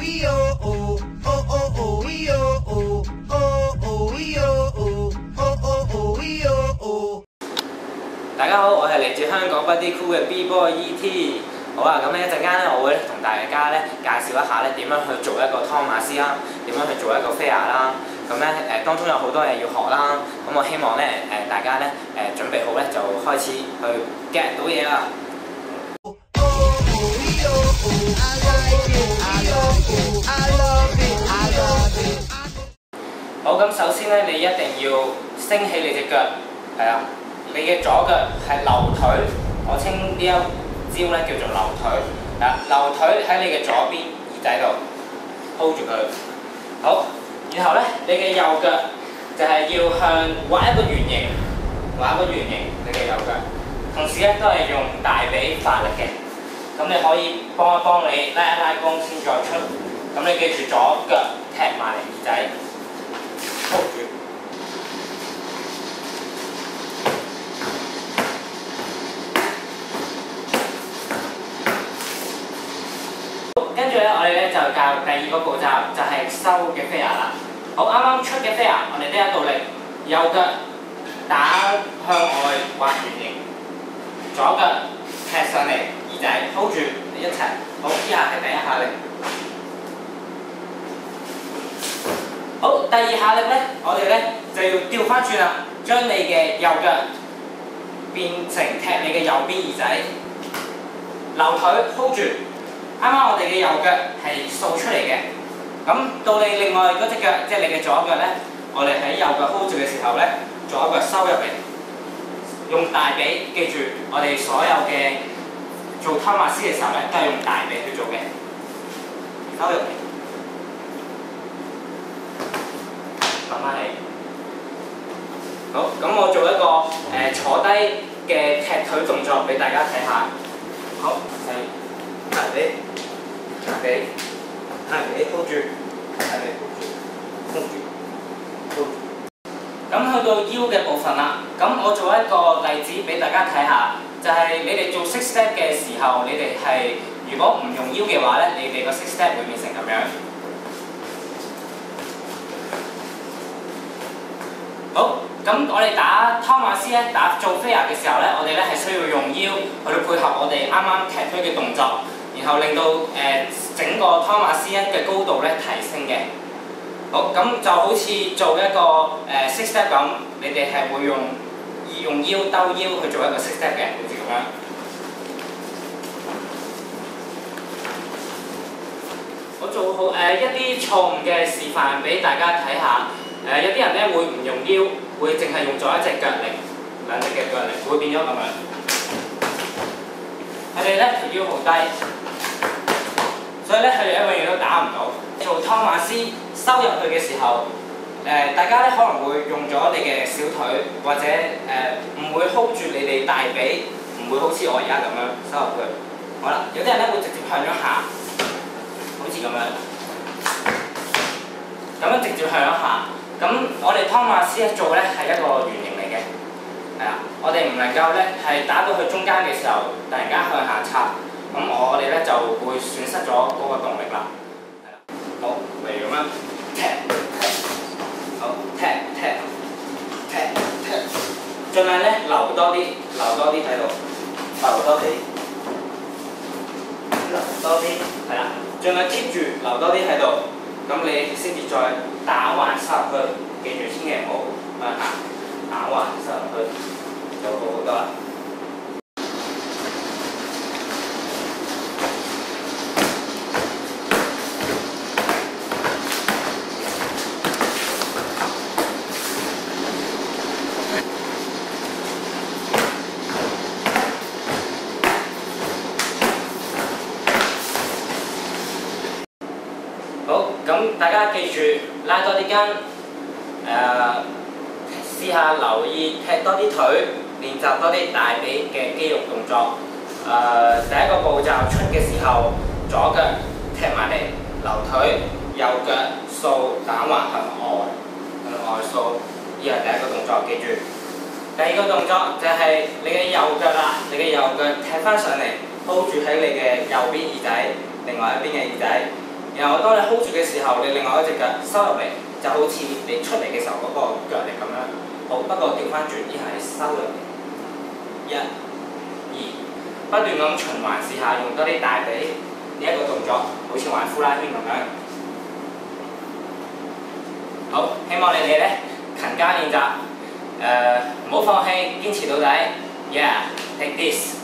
大家好，我係嚟自香港 Buddy Cool 嘅 B-Boy E.T。好啊，咁呢一陣間咧，我會同大家咧介紹一下咧點樣去做一個湯馬斯啦，點樣去做一個飛牙啦。咁咧當中有好多嘢要學啦。咁我希望咧大家咧準備好咧就開始去 get 到嘢啦。好，咁首先咧，你一定要升起你隻腳，係啊，你嘅左腳係留腿，我稱呢一招咧叫做留腿，留腿喺你嘅左邊耳仔度 hold 住佢。好，然後咧你嘅右腳就係要向畫一個圓形，你嘅右腳，同時咧都係用大髀發力嘅。咁你可以幫一幫你拉一拉弓先再出。咁你記住左腳踢埋嚟耳仔。hold 住，跟住咧，我哋咧就教第二個步驟，就係收嘅飛牙啦。好，啱啱出嘅飛牙，我哋呢一度力，右腳打向外畫圓形，左腳踢上嚟耳仔 ，hold 住一齊。好，呢下係第一下力。好，第二下力咧，我哋咧就要調翻轉啦，將你嘅右腳變成踢你嘅右邊耳仔，留腿 hold 住。啱啱我哋嘅右腳係掃出嚟嘅，咁到你另外嗰隻腳，即係你嘅左腳咧，我哋喺右腳 hold 住嘅時候咧，左腳收入嚟，用大髀，記住我哋所有嘅做湯馬斯嘅時候咧，都係用大髀去做嘅，收入嚟。慢慢嚟。好，咁我做一個坐低嘅踢腿動作俾大家睇下。好，係大髀，大髀 hold 住，大髀 hold 住。咁去到腰嘅部分啦，咁我做一個例子俾大家睇下，就係你哋做 six step 嘅時候，你哋係如果唔用腰嘅話咧，你哋個 six step 會變成咁樣。好，咁我哋打湯馬斯咧，打做飛牙嘅時候咧，我哋咧係需要用腰去到配合我哋啱啱踢推嘅動作，然後令到整個湯馬斯咧嘅高度咧提升嘅。好，咁就好似做一個six step 咁，你哋係會用腰兜腰去做一個six step嘅，好似咁樣。我做好一啲錯誤嘅示範俾大家睇下。有啲人咧會唔用腰，會淨係用咗一隻腳力，兩隻嘅腳力，會變咗咁樣。佢哋咧條腰好低，所以咧佢哋永遠都打唔到。做湯馬斯收入去嘅時候，大家咧可能會用咗你嘅小腿，或者唔會 hold 住你哋大髀，唔會好似我而家咁樣收入去。好啦，有啲人咧會直接向咗下，好似咁樣直接向咗下。咁我哋湯馬斯咧做咧係一個圓形嚟嘅，係啦，我哋唔能夠咧係打到去中間嘅時候，突然間向下插，咁我哋咧就會損失咗嗰個動力啦。係啦，好，例如咁樣踢，好踢，盡量咧留多啲喺度，係啦，盡量 keep 住留多啲喺度。咁你先至再打橫收入去，記住千祈唔好咁樣行，打橫收入去就好好多啦。好，咁大家記住拉多啲筋，試下留意踢多啲腿，練習多啲大髀嘅肌肉動作。第一個步驟出嘅時候，左腳踢埋嚟，留腿，右腳掃打橫向外掃，呢係第一個動作，記住。第二個動作就係你嘅右腳啦，你嘅右腳踢翻上嚟 ，hold 住喺你嘅右邊耳仔，另外一邊嘅耳仔。然後當你 hold 住嘅時候，你另外一隻腳收入嚟，就好似你出嚟嘅時候嗰個腳力咁樣。好，不過調翻轉，依係收入嚟。1、2，不斷咁循環試下，用多啲大髀呢一個動作，好似玩呼啦圈咁樣。好，希望你哋咧勤加練習，唔好放棄，堅持到底。Yeah，take this。